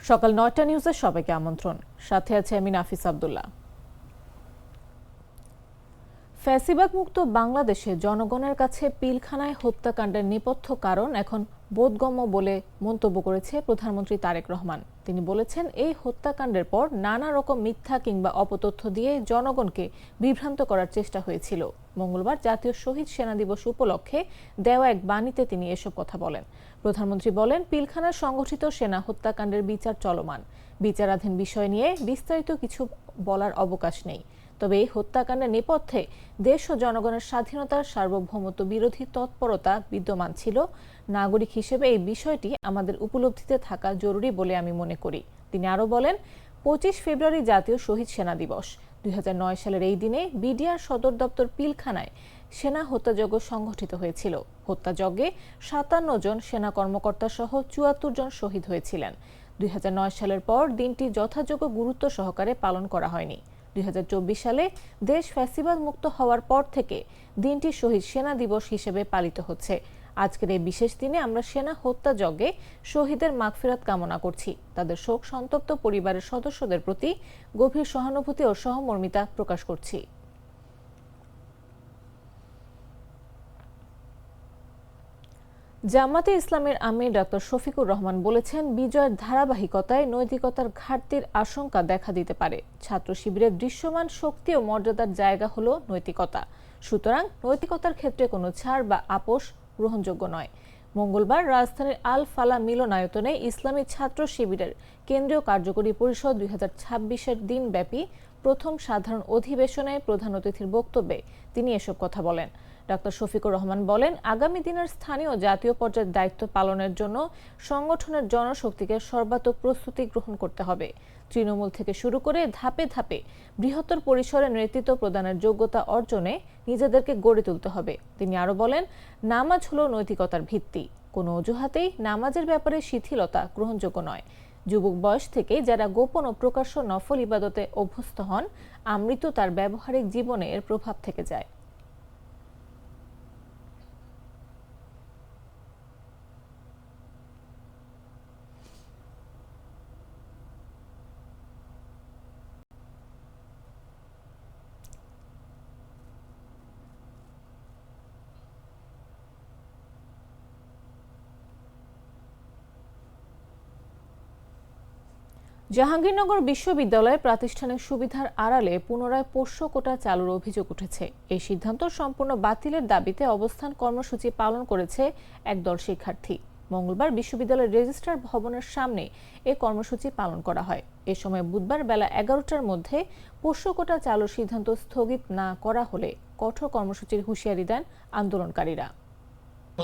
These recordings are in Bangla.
সকাল ৯টা নিউজে সবাইকে আমন্ত্রণ। সাথে আছে আমি নাফিস আব্দুল্লাহ। ফ্যাসিবাদ মুক্ত বাংলাদেশে জনগণের কাছে পিলখানায় হত্যাকাণ্ডের নেপথ্য কারণ এখন বোধগম্য বলে মন্তব্য করেছে প্রধানমন্ত্রী তারেক রহমান। তিনি বলেছেন, এই হত্যাকাণ্ডের পর নানা রকম মিথ্যা কিংবা অপতথ্য দিয়ে জনগণকে বিভ্রান্ত করার চেষ্টা হয়েছিল। মঙ্গলবার জাতীয় শহীদ সেনা দিবস উপলক্ষে দেওয়া এক বাণীতে তিনি এসব কথা বলেন। প্রধানমন্ত্রী বলেন, পিলখানার সংগঠিত সেনা হত্যাকাণ্ডের বিচার চলমান। বিচারাধীন বিষয় নিয়ে বিস্তারিত কিছু বলার অবকাশ নেই। তবে এই হত্যাকাণ্ডের নেপথ্যে দেশ ও জনগণের স্বাধীনতার সার্বভৌমত্ব বিরোধী তৎপরতা বিদ্যমান ছিল। নাগরিক হিসেবে এই বিষয়টি আমাদের উপলব্ধিতে থাকা জরুরি বলে আমি মনে করি। তিনি আরও বলেন, ২৫ ফেব্রুয়ারি জাতীয় শহীদ সেনা দিবস। ২০০৯ সালের এই দিনে বিডিআর সদর দপ্তর পিলখানায় সেনা হত্যাযজ্ঞ সংঘটিত হয়েছিল। হত্যাযজ্ঞে ৫৭ জন সেনা কর্মকর্তা সহ ৭৪ জন শহীদ হয়েছিলেন। ২০০৯ সালের পর দিনটি যথাযোগ্য গুরুত্ব সহকারে পালন করা হয়নি। ২০২৪ সালে দেশ ফ্যাসিবাদ মুক্ত হওয়ার পর থেকে দিনটি শহীদ সেনা দিবস হিসেবে পালিত হচ্ছে। আজকের এই বিশেষ দিনে আমরা সেনা হত্যাযজ্ঞে শহীদের মাগফিরাত কামনা করছি। তাদের শোক সন্তপ্ত পরিবারের সদস্যদের প্রতি গভীর সহানুভূতি ও সহমর্মিতা প্রকাশ করছি। জামাতে ইসলামের আমির ডক্টর শফিকুর রহমান বলেছেন, বিজয়ের ধারাবাহিকতায় নৈতিকতার ঘাটতির আশঙ্কা দেখা দিতে পারে। ছাত্র শিবিরের দৃশ্যমান শক্তি ও মর্যাদার জায়গা হলো নৈতিকতা। সুতরাং নৈতিকতার ক্ষেত্রে কোনো ছাড় বা আপোষ গ্রহণযোগ্য নয়। মঙ্গলবার রাজধানীর আল ফালা মিলনায়তনে ইসলামী ছাত্র শিবিরের কেন্দ্রীয় কার্যকরী পরিষদ ২০২৬-এর দিনব্যাপী প্রথম সাধারণ অধিবেশনে প্রধান অতিথির বক্তব্যে তিনি এসব কথা বলেন। ডক্টর শফিকুর রহমান বলেন, আগামী দিনের স্থানীয় জাতীয় পর্যায়ের দায়িত্ব পালনের জন্য সংগঠনের জনশক্তিকে সর্বাত্মক প্রস্তুতি গ্রহণ করতে হবে। তৃণমূল থেকে শুরু করে ধাপে ধাপে বৃহত্তর পরিসরে নেতৃত্ব প্রদানের যোগ্যতা অর্জনে নিজেদেরকে গড়ে তুলতে হবে। তিনি আরও বলেন, নামাজ হলো নৈতিকতার ভিত্তি। কোনো অজুহাতেই নামাজের ব্যাপারে শিথিলতা গ্রহণযোগ্য নয়। যুবক বয়স থেকে যারা গোপন ও প্রকাশ্য নফল ইবাদতে অভ্যস্ত হন, আমৃত্যু তার ব্যবহারিক জীবনে এর প্রভাব থেকে যায়। জাহাঙ্গীরনগর বিশ্ববিদ্যালয়ে প্রাতিষ্ঠানিক সুবিধার আড়ালে পুনরায় পোষ্য কোটা চালুর অভিযোগ উঠেছে। এই সিদ্ধান্ত সম্পূর্ণ বাতিলের দাবিতে অবস্থান কর্মসূচি পালন করেছে একদল শিক্ষার্থী। মঙ্গলবার বিশ্ববিদ্যালয়ের রেজিস্ট্রার ভবনের সামনে এ কর্মসূচি পালন করা হয়। এ সময় বুধবার বেলা ১১টার মধ্যে পোষ্য কোটা চালুর সিদ্ধান্ত স্থগিত না করা হলে কঠোর কর্মসূচির হুঁশিয়ারি দেন আন্দোলনকারীরা।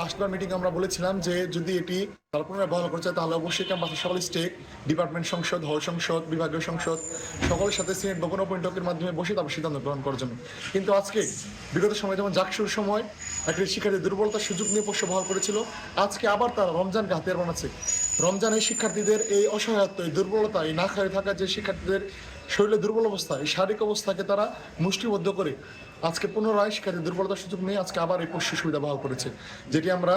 লাস্টবার মিটিং আমরা বলেছিলাম যে যদি এটি তারা পুনরায় বহাল করতে চায় তাহলে অবশ্যই ক্যাম্পাসের সকল স্টেক, ডিপার্টমেন্ট সংসদ, হল সংসদ, বিভাগীয় সংসদ সকলের সাথে সিনেট ভবন ও বৈঠকের মাধ্যমে বসে তারপর সিদ্ধান্ত গ্রহণ করার জন্য। কিন্তু আজকে বিগত সময় যেমন জাকসুর সময় একটি শিক্ষার্থীর দুর্বলতার সুযোগ নিয়ে পোষ্য বহাল করেছিল, আজকে আবার তারা রমজানকে হাতিয়ার বানাচ্ছে। রমজান এই শিক্ষার্থীদের এই অসহায়ত্ব, এই দুর্বলতা, এই না খায় থাকা যে শিক্ষার্থীদের শরীরে দুর্বল অবস্থা, এই শারীরিক অবস্থাকে তারা মুষ্টিবদ্ধ করে আজকে পুনরায় শিক্ষার্থী দুর্বলতার সুযোগ নিয়ে আজকে আবার এই পোষ্য সুবিধা বহাল করেছে, যেটি আমরা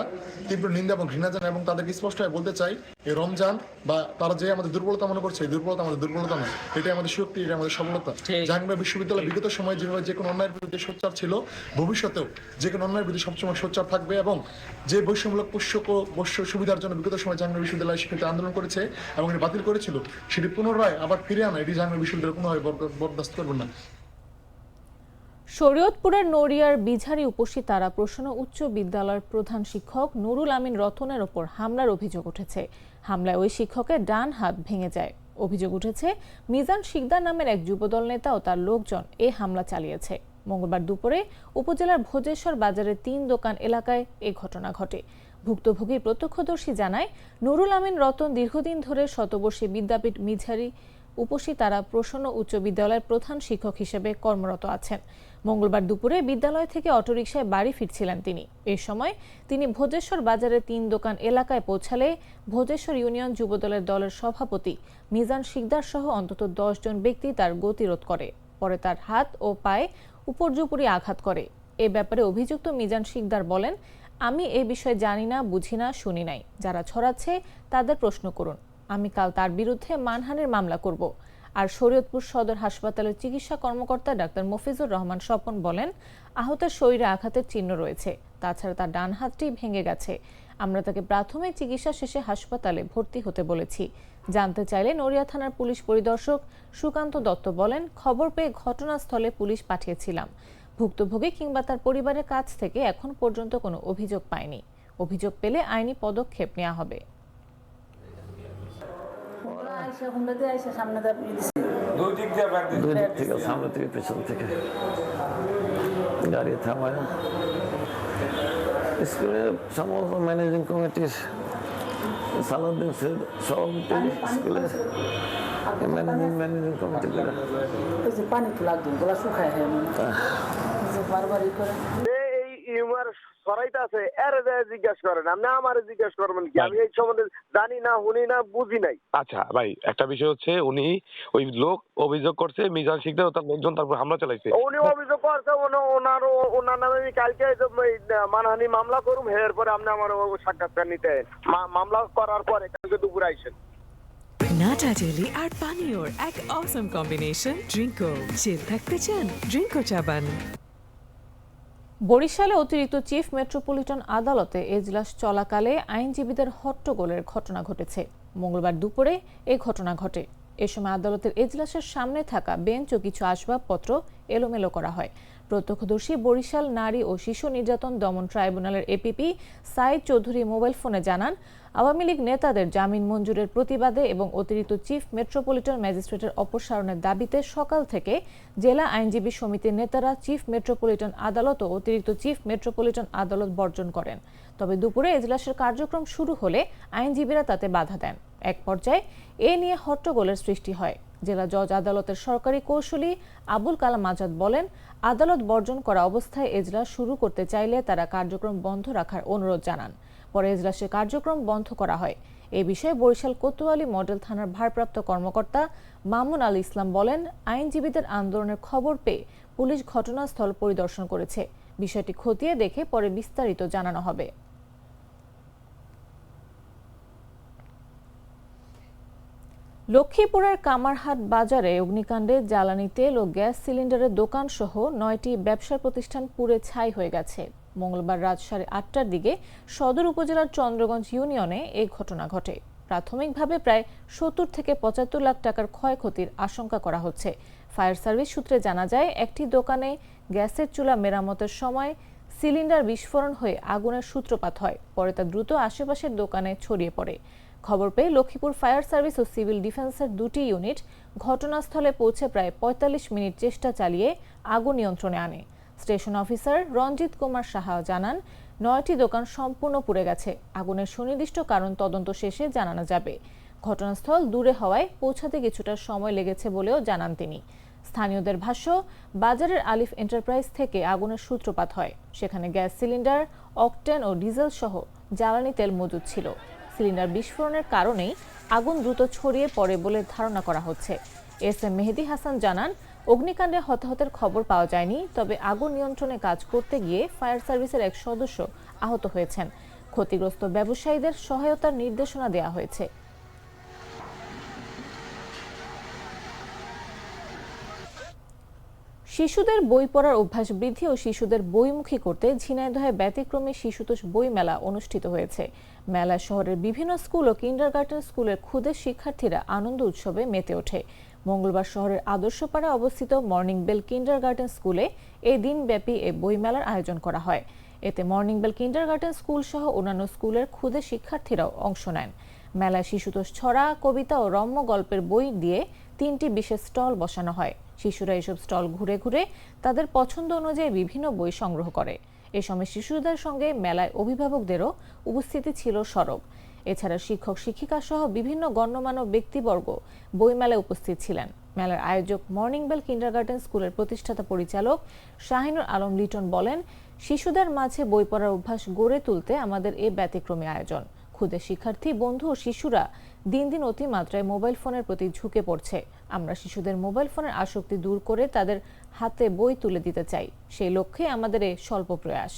তীব্র নিন্দা এবং ঘৃণা জানাই এবং তাদেরকে স্পষ্টভাবে বলতে চাই, এই রমজান বা তারা যে আমাদের দুর্বলতা মনে করছে, এই দুর্বলতা আমাদের দুর্বলতা নয়, এটাই আমাদের শক্তি, এটা আমাদের সফলতা। জাহাঙ্গীরনগর বিশ্ববিদ্যালয় বিগত সময়ে যেভাবে যে কোনো অন্যায়ের বিরুদ্ধে সোচ্চার ছিল, ভবিষ্যতেও যে কোনো অন্যায়ের বিরুদ্ধে সবসময় সোচ্চার থাকবে এবং যে বৈষম্যমূলক পোষ্য সুবিধার জন্য বিগত সময় জাহাঙ্গীরনগর বিশ্ববিদ্যালয় শিক্ষার্থী আন্দোলন করেছে এবং এটি বাতিল করেছিল, সেটি পুনরায় আবার ফিরে আনা এটি জাহাঙ্গীরনগর বিশ্ববিদ্যালয় কোনোভাবে বরদাস্ত করবেন না। শরীয়তপুরের নড়িয়ার বিঝারি উপসিতারা প্রসন্ন উচ্চ বিদ্যালয়ের প্রধান শিক্ষক নুরুল আমিন রতনের ওপর হামলার অভিযোগ উঠেছে। হামলায় ওই শিক্ষকের ডান হাত ভেঙে যায়। অভিযোগ উঠেছে, মিজান শিকদার নামের এক যুবদল নেতা ও তার লোকজন এ হামলা চালিয়েছে। মঙ্গলবার দুপুরে উপজেলার ভোজেশ্বর বাজারের ৩ দোকান এলাকায় এ ঘটনা ঘটে। ভুক্তভোগী প্রত্যক্ষদর্শী জানায়, নুরুল আমিন রতন দীর্ঘদিন ধরে শতবর্ষী বিদ্যাপীঠ মিঝারি উপসিতারা প্রসন্ন উচ্চ বিদ্যালয়ের প্রধান শিক্ষক হিসেবে কর্মরত আছেন। মঙ্গলবার দুপুরে বিদ্যালয় থেকে অটোরিকশায় বাড়ি ফিরছিলেন তিনি। এ সময় তিনি ভোজেশ্বর বাজারের ৩ দোকান এলাকায় পৌঁছালে ভোজেশ্বর ইউনিয়ন যুবদলের দলের সভাপতি মিজান শিকদার সহ অন্তত ১০ জন ব্যক্তি তার গতিরোধ করে। পরে তার হাত ও পায়ে উপর্যুপরি আঘাত করে। এ ব্যাপারে অভিযুক্ত মিজান শিকদার বলেন, আমি এই বিষয়ে জানি না, বুঝি না, শুনি নাই। যারা ছড়াচ্ছে তাদের প্রশ্ন করুন। আমি কাল তার বিরুদ্ধে মানহানির মামলা করব। আর শরীয়তপুর সদর হাসপাতালের চিকিৎসা কর্মকর্তা ডাক্তার মফিজুর রহমান স্বপন বলেন, আহতের শরীরে আঘাতের চিহ্ন রয়েছে, তাছাড়া তার ডান হাতটি ভেঙে গেছে। আমরা তাকে প্রাথমিক চিকিৎসা শেষে হাসপাতালে ভর্তি হতে বলেছি। জানতে চাইলে নড়িয়া থানার পুলিশ পরিদর্শক সুকান্ত দত্ত বলেন, খবর পেয়ে ঘটনাস্থলে পুলিশ পাঠিয়েছিলাম। ভুক্তভোগী কিংবা তার পরিবারের কাছ থেকে এখন পর্যন্ত কোনো অভিযোগ পায়নি। অভিযোগ পেলে আইনি পদক্ষেপ নেওয়া হবে। দুই দিক থেকে, সামনে থেকে পেছন থেকে গাড়ি থামায়। স্কুলে সমস্ত ম্যানেজিং কমিটির সালাউদ্দিন সভাপতি, স্কুলের ম্যানেজিং কমিটি করে পানি তো লাগবে, গোলা শুকায় বারবার করে সরাইতে এর জিজ্ঞাসা করেন, আপনি আমার জিজ্ঞাসা করবেন কি? আমি এই সম্বন্ধে জানি না, শুনি না, বুঝি নাই। আচ্ছা ভাই, একটা বিষয় হচ্ছে উনি ওই লোক অভিযোগ করছে মিজান শিকদার ও তার লোকজন তারপর হামলা চালাইছে। উনি অভিযোগ করছে ওনার নামে আমি কালকে মানহানি মামলা করুম। এরপরে আপনি আমার সাক্ষাৎকার নিতে মামলা করার পরে কালকে দুপুরে আইসেন। নাটা জেলি আর পানীয়র এক অসম কম্বিনেশন। ড্রিঙ্কো চিল থাকতে চান, ড্রিঙ্কো চাবান। বরিশালে অতিরিক্ত চিফ মেট্রোপলিটন আদালতে এজলাস চলাকালে আইনজীবীদের হট্টগোলের ঘটনা ঘটেছে। মঙ্গলবার দুপুরে এই ঘটনা ঘটে। এ সময় আদালতের এজলাসের সামনে থাকা বেঞ্চ ও কিছু আসবাবপত্র এলোমেলো করা হয়। প্রত্যক্ষদর্শী বরিশাল নারী ও শিশু নির্যাতন দমন ট্রাইব্যুনালের এপিপি সাইদ চৌধুরী মোবাইল ফোনে জানান, আওয়ামী লীগ নেতাদের জামিন মঞ্জুরের প্রতিবাদে এবং অতিরিক্ত চিফ মেট্রোপলিটন ম্যাজিস্ট্রেটের অপসারণের দাবিতে সকাল থেকে জেলা আইনজীবী সমিতির নেতারা চিফ মেট্রোপলিটন আদালত ও অতিরিক্ত চিফ মেট্রোপলিটন আদালত বর্জন করেন। তবে দুপুরে এজলাসের কার্যক্রম শুরু হলে আইনজীবীরা তাতে বাধা দেন। এক পর্যায়ে এ নিয়ে হট্টগোলের সৃষ্টি হয়। জেলা জজ আদালতের সরকারি কৌঁসুলি আবুল কালাম আজাদ বলেন, আদালত বর্জন করা অবস্থায় এজলাস শুরু করতে চাইলে তারা কার্যক্রম বন্ধ রাখার অনুরোধ জানান। পরে এজলাসের কার্যক্রম বন্ধ করা হয়। এ বিষয়ে বরিশাল কোতোয়ালি মডেল থানার ভারপ্রাপ্ত কর্মকর্তা মামুন আল ইসলাম বলেন, আইনজীবীদের আন্দোলনের খবর পেয়ে পুলিশ ঘটনাস্থল পরিদর্শন করেছে। বিষয়টি খতিয়ে দেখে পরে বিস্তারিত জানানো হবে। লক্ষ্মীপুরের কামারহাট বাজারে অগ্নিকাণ্ডে জ্বালানি তেল ও গ্যাস সিলিন্ডারের দোকান সহ 9টি ব্যবসা প্রতিষ্ঠান পুড়ে ছাই হয়ে গেছে। মঙ্গলবার রাত 8:30টার দিকে সদর উপজেলার চন্দ্রগঞ্জ ইউনিয়নে এই ঘটনা ঘটে। প্রাথমিকভাবে প্রায় 70 থেকে 75 লাখ টাকার ক্ষয়ক্ষতির আশঙ্কা করা হচ্ছে। ফায়ার সার্ভিস সূত্রে জানা যায়, একটি দোকানে গ্যাসের চুলা মেরামতের সময় সিলিন্ডার বিস্ফোরণ হয়ে আগুনের সূত্রপাত হয়। পরে তা দ্রুত আশেপাশের দোকানে ছড়িয়ে পড়ে। খবর পেয়ে লক্ষ্মীপুর ফায়ার সার্ভিস ও সিভিল ডিফেন্সের দুটি ইউনিট ঘটনাস্থলে পৌঁছে প্রায় 45 মিনিট চেষ্টা চালিয়ে আগুন নিয়ন্ত্রণে আনে। স্টেশন অফিসার রঞ্জিত কুমার সাহা জানান, 9টি দোকান সম্পূর্ণ পুড়ে গেছে। আগুনের সুনির্দিষ্ট কারণ তদন্ত শেষে জানানো যাবে। ঘটনাস্থল দূরে হওয়ায় পৌঁছাতে কিছুটা সময় লেগেছে বলেও জানান তিনি। স্থানীয়দের ভাষ্য, বাজারের আলিফ এন্টারপ্রাইজ থেকে আগুনের সূত্রপাত হয়। সেখানে গ্যাস সিলিন্ডার, অকটেন ও ডিজেল সহ জ্বালানি তেল মজুদ ছিল। সিলিন্ডার বিস্ফোরণের কারণেই আগুন দ্রুত ছড়িয়ে পড়ে বলে ধারণা করা হচ্ছে। এসএম মেহেদি হাসান জানান, অগ্নিকাণ্ডে হতাহতের খবর পাওয়া যায়নি, তবে আগুন নিয়ন্ত্রণে কাজ করতে গিয়ে ফায়ার সার্ভিসের এক সদস্য আহত হয়েছেন। ক্ষতিগ্রস্ত ব্যবসায়ীদের সহায়তার নির্দেশনা দেওয়া হয়েছে। শিশুদের বই পড়ার অভ্যাস বৃদ্ধি ও শিশুদের বইমুখী করতে ঝিনাইদহে ব্যতিক্রমী শিশুতোষ বই মেলা অনুষ্ঠিত হয়েছে। মেলায় শহরের বিভিন্ন স্কুল ও কিন্ডারগার্টেন স্কুলের ক্ষুদে শিক্ষার্থীরা আনন্দ উৎসবে মেতে ওঠে। মঙ্গলবার শহরের আদর্শপাড়া অবস্থিত মর্নিং বেল কিন্ডারগার্টেন স্কুলে এই দিনব্যাপী এই বইমেলার আয়োজন করা হয়। এতে মর্নিং বেল কিন্ডারগার্টেন স্কুল সহ অন্যান্য স্কুলের ক্ষুদে শিক্ষার্থীরাও অংশ নেন। মেলায় শিশুতোষ ছড়া, কবিতা ও রম্য গল্পের বই দিয়ে 3টি বিশেষ স্টল বসানো হয়। শিশুরা এসব স্টল ঘুরে ঘুরে তাদের পছন্দ অনুযায়ী বিভিন্ন বই সংগ্রহ করে। এ সময় শিশুদের সঙ্গে মেলায় অভিভাবকদেরও উপস্থিতি ছিল সরব। এছাড়া শিক্ষক শিক্ষিকা সহ বিভিন্ন গণ্যমান্য ব্যক্তিবর্গ বইমেলায় উপস্থিত ছিলেন। মেলার আয়োজক মর্নিং বেল কিন্ডারগার্টেন স্কুলের প্রতিষ্ঠাতা পরিচালক শাহিনুর আলম লিটন বলেন, শিশুদের মাঝে বই পড়ার অভ্যাস গড়ে তুলতে আমাদের এ ব্যতিক্রমী আয়োজন। ক্ষুদে শিক্ষার্থী, বন্ধু ও শিশুরা দিন দিন অতিমাত্রায় মোবাইল ফোনের প্রতি ঝুঁকে পড়ছে। আমরা শিশুদের মোবাইল ফোনের আসক্তি দূর করে তাদের হাতে বই তুলে দিতে চাই। সেই লক্ষ্যে আমাদের এই স্বল্প প্রয়াস।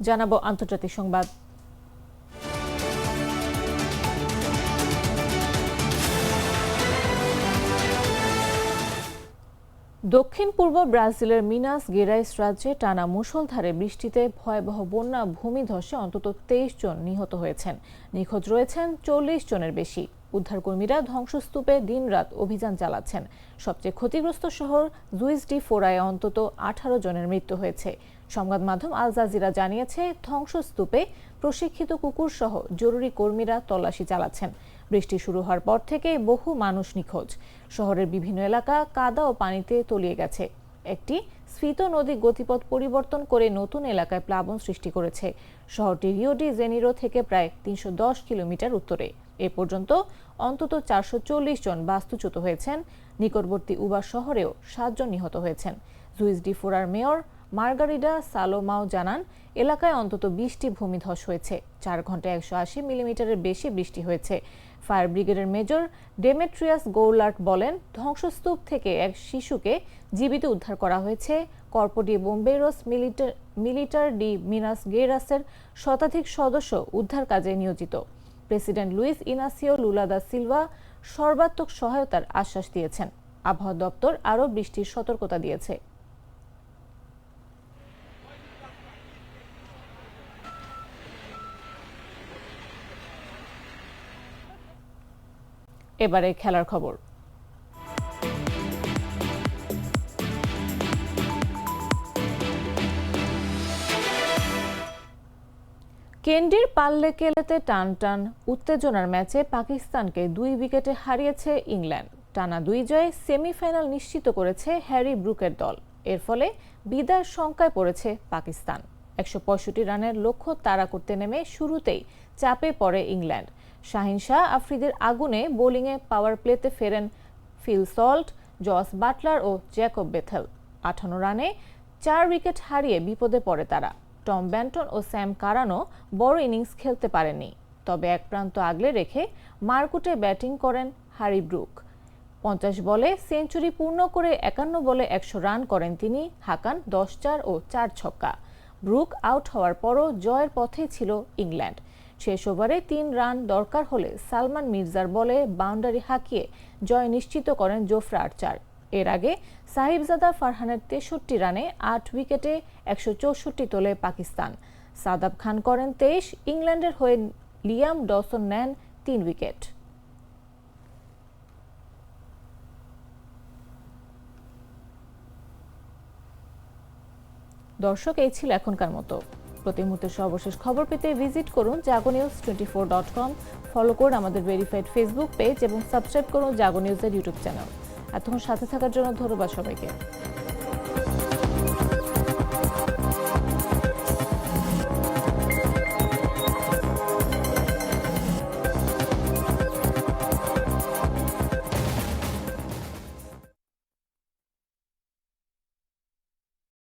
জানাবো আন্তর্জাতিক সংবাদ। দক্ষিণ পূর্ব ব্রাজিলের মিনাস গেরাইস রাজ্যে টানা মুষলধারে বৃষ্টিতে ভয়াবহ বন্যা ভূমিধসে অন্তত 23 জন নিহত হয়েছেন। নিখোঁজ রয়েছেন 40 জনের বেশি। উদ্ধারকর্মীরা ধ্বংসস্তূপে দিনরাত অভিযান চালাচ্ছেন। সবচেয়ে ক্ষতিগ্রস্ত শহর জুইস ডি ফোরায় অন্তত 18 জনের মৃত্যু হয়েছে। সংবাদ মাধ্যম আল জাজিরা জানিয়েছে, ধ্বংসস্তূপে প্রশিক্ষিত কুকুর সহ জরুরি কর্মীরা তল্লাশি চালাচ্ছেন। বৃষ্টি শুরু হওয়ার পর থেকে বহু মানুষ নিখোঁজ। শহরের বিভিন্ন এলাকা কাদা ও পানিতে তলিয়ে গেছে। একটি স্ফীত নদী গতিপথ পরিবর্তন করে নতুন এলাকায় প্লাবন সৃষ্টি করেছে। শহরটি রিও ডি জেনিরো থেকে প্রায় 310 কিলোমিটার উত্তরে। এ পর্যন্ত অন্তত 440 জন বাস্তুচ্যুত হয়েছেন। নিকটবর্তী উবা শহরেও 7 জন নিহত হয়েছেন। জুইস ডি ফোরার মেয়র মার্গারিডা সালোমাও জানান, এলাকায় অন্তত 20টি ভূমিধস হয়েছে। 4 ঘন্টায় 180 মিলিমিটারের বেশি বৃষ্টি হয়েছে। ফায়ার ব্রিগেডের মেজর ডেমেট্রিয়াস গৌলার্ট বলেন, ধ্বংসস্তূপ থেকে এক শিশুকে জীবিত উদ্ধার করা হয়েছে। Corpo de Bombeiros Militar de Minas গেরাসের শতাধিক সদস্য উদ্ধার কাজে নিয়োজিত। President Luiz Inacio Lula da Silva সর্বাত্মক সহায়তার আশ্বাস দিয়েছেন। আবহাওয়া দপ্তর আরও বৃষ্টির সতর্কতা দিয়েছে। এবারে খেলার খবর। কেন্ডির পাল্লেকেলেতে টান টান উত্তেজনার ম্যাচে পাকিস্তানকে 2 উইকেটে হারিয়েছে ইংল্যান্ড। টানা 2 জয়ে সেমিফাইনাল নিশ্চিত করেছে হ্যারি ব্রুকের দল। এর ফলে বিদায়ের শঙ্কায় পড়েছে পাকিস্তান। 165 রানের লক্ষ্য তাড়া করতে নেমে শুরুতেই চাপে পড়ে ইংল্যান্ড। শাহিন শাহ আফ্রিদির আগুনে বোলিংয়ে পাওয়ার প্লেতে ফেরেন ফিল সল্ট, জস বাটলার ও জ্যাকব বেথেল। 58 রানে 4 উইকেট হারিয়ে বিপদে পড়ে তারা। টম ব্যান্টন ও স্যাম কারানো বড় ইনিংস খেলতে পারেননি। তবে এক প্রান্ত আগলে রেখে মারকুটে ব্যাটিং করেন হ্যারি ব্রুক। 50 বলে সেঞ্চুরি পূর্ণ করে 51 বলে 100 রান করেন তিনি, হাঁকান 10-4 ও 4 ছক্কা। ব্রুক আউট হওয়ার পরও জয়ের পথেই ছিল ইংল্যান্ড। শেষ ওভারে 3 রান দরকার হলে সালমান মির্জার বলে বাউন্ডারি হাঁকিয়ে জয় নিশ্চিত করেন জোফরা আর্চার। এর আগে সাহিবজাদা ফারহানের 63 রানে 8 উইকেটে 164 তোলে পাকিস্তান। সাদাব খান করেন 23, ইংল্যান্ডের হয়ে লিয়াম ডসন নেন 3 উইকেট। দর্শক, এই ছিল এখনকার মতো। প্রতি মুহূর্তের সর্বশেষ খবর পেতে ভিজিট করুন jagonews24.com, ফলো করুন আমাদের ভেরিফাইড ফেসবুক পেজ এবং সাবস্ক্রাইব করুন জাগো নিউজের ইউটিউব চ্যানেল। এতক্ষণ সাথে থাকার জন্য ধন্যবাদ সবাইকে।